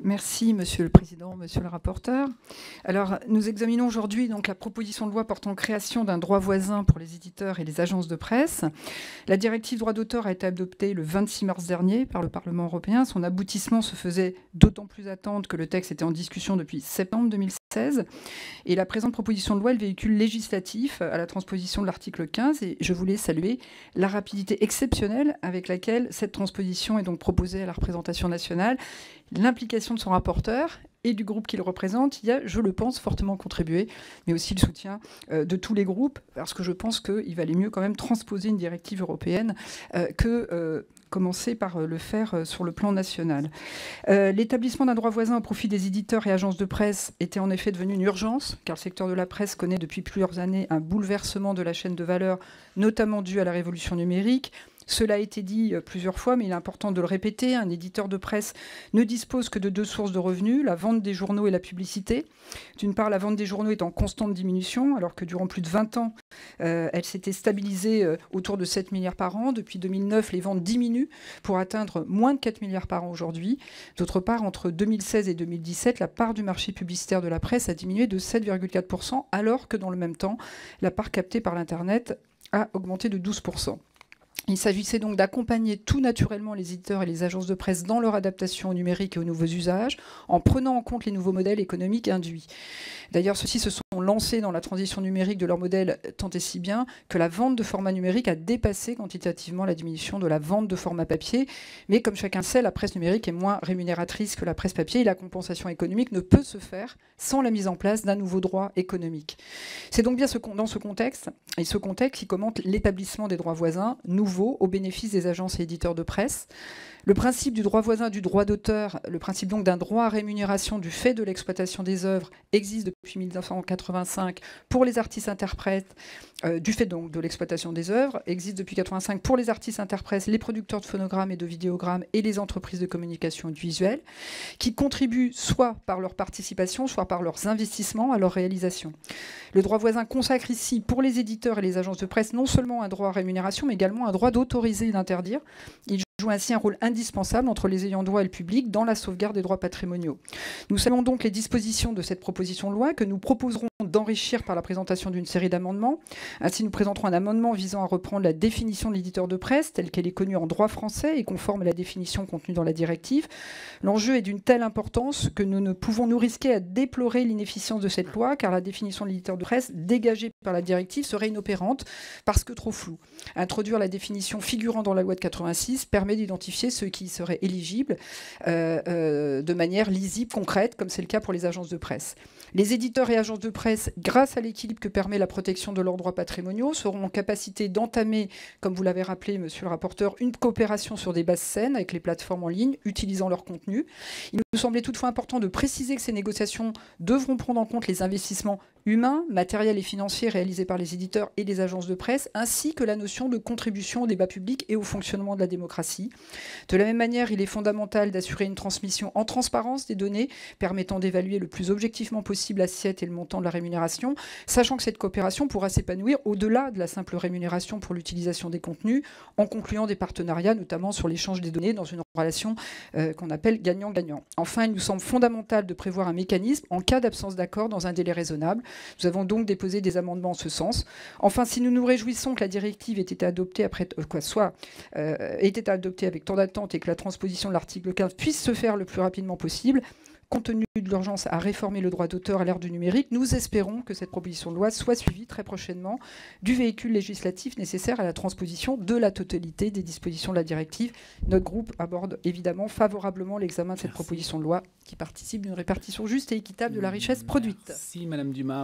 Merci, Monsieur le Président, Monsieur le rapporteur. Alors, nous examinons aujourd'hui donc la proposition de loi portant création d'un droit voisin pour les éditeurs et les agences de presse. La directive droit d'auteur a été adoptée le 26 mars dernier par le Parlement européen. Son aboutissement se faisait d'autant plus attendre que le texte était en discussion depuis septembre 2016. Et la présente proposition de loi est le véhicule législatif à la transposition de l'article 15. Et je voulais saluer la rapidité exceptionnelle avec laquelle cette transposition est donc proposée à la représentation nationale. L'implication de son rapporteur et du groupe qu'il représente y a, je le pense, fortement contribué, mais aussi le soutien de tous les groupes, parce que je pense qu'il valait mieux quand même transposer une directive européenne que commencer par le faire sur le plan national. L'établissement d'un droit voisin au profit des éditeurs et agences de presse était en effet devenu une urgence, car le secteur de la presse connaît depuis plusieurs années un bouleversement de la chaîne de valeur, notamment dû à la révolution numérique. Cela a été dit plusieurs fois, mais il est important de le répéter. Un éditeur de presse ne dispose que de deux sources de revenus, la vente des journaux et la publicité. D'une part, la vente des journaux est en constante diminution, alors que durant plus de 20 ans, elle s'était stabilisée autour de 7 milliards par an. Depuis 2009, les ventes diminuent pour atteindre moins de 4 milliards par an aujourd'hui. D'autre part, entre 2016 et 2017, la part du marché publicitaire de la presse a diminué de 7,4%, alors que dans le même temps, la part captée par l'Internet a augmenté de 12%. Il s'agissait donc d'accompagner tout naturellement les éditeurs et les agences de presse dans leur adaptation au numérique et aux nouveaux usages, en prenant en compte les nouveaux modèles économiques induits. D'ailleurs, ceux-ci se sont lancés dans la transition numérique de leur modèle tant et si bien que la vente de format numérique a dépassé quantitativement la diminution de la vente de format papier. Mais comme chacun sait, la presse numérique est moins rémunératrice que la presse papier et la compensation économique ne peut se faire sans la mise en place d'un nouveau droit économique. C'est donc bien dans ce contexte qui commente l'établissement des droits voisins nouveaux au bénéfice des agences et éditeurs de presse. Le principe du droit voisin, du droit d'auteur, le principe donc d'un droit à rémunération du fait de l'exploitation des œuvres existe depuis 1985 pour les artistes-interprètes, du fait donc de l'exploitation des œuvres, existe depuis 1985 pour les artistes-interprètes, les producteurs de phonogrammes et de vidéogrammes et les entreprises de communication audiovisuelle, qui contribuent soit par leur participation, soit par leurs investissements à leur réalisation. Le droit voisin consacre ici, pour les éditeurs et les agences de presse, non seulement un droit à rémunération, mais également un droit d'autoriser et d'interdire. Il joue ainsi un rôle indispensable entre les ayants droit et le public dans la sauvegarde des droits patrimoniaux. Nous saluons donc les dispositions de cette proposition de loi que nous proposerons d'enrichir par la présentation d'une série d'amendements. Ainsi, nous présenterons un amendement visant à reprendre la définition de l'éditeur de presse telle qu'elle est connue en droit français et conforme à la définition contenue dans la directive. L'enjeu est d'une telle importance que nous ne pouvons nous risquer à déplorer l'inefficience de cette loi, car la définition de l'éditeur de presse dégagée par la directive serait inopérante parce que trop floue. Introduire la définition figurant dans la loi de 86 permet d'identifier ceux qui seraient éligibles de manière lisible, concrète, comme c'est le cas pour les agences de presse. Les éditeurs et agences de presse, grâce à l'équilibre que permet la protection de leurs droits patrimoniaux, seront en capacité d'entamer, comme vous l'avez rappelé, monsieur le rapporteur, une coopération sur des bases saines avec les plateformes en ligne, utilisant leur contenu. Il nous semblait toutefois important de préciser que ces négociations devront prendre en compte les investissements humains, matériels et financiers réalisés par les éditeurs et les agences de presse, ainsi que la notion de contribution au débat public et au fonctionnement de la démocratie. De la même manière, il est fondamental d'assurer une transmission en transparence des données, permettant d'évaluer le plus objectivement possible l'assiette et le montant de la rémunération, sachant que cette coopération pourra s'épanouir au-delà de la simple rémunération pour l'utilisation des contenus, en concluant des partenariats, notamment sur l'échange des données, dans une relation qu'on appelle gagnant-gagnant. Enfin, il nous semble fondamental de prévoir un mécanisme en cas d'absence d'accord dans un délai raisonnable. Nous avons donc déposé des amendements en ce sens. Enfin, si nous nous réjouissons que la directive ait été adoptée adoptée avec tant d'attente et que la transposition de l'article 15 puisse se faire le plus rapidement possible, compte tenu de l'urgence à réformer le droit d'auteur à l'ère du numérique, nous espérons que cette proposition de loi soit suivie très prochainement du véhicule législatif nécessaire à la transposition de la totalité des dispositions de la directive. Notre groupe aborde évidemment favorablement l'examen de cette proposition de loi qui participe d'une répartition juste et équitable de la richesse produite. Merci Madame Dumas.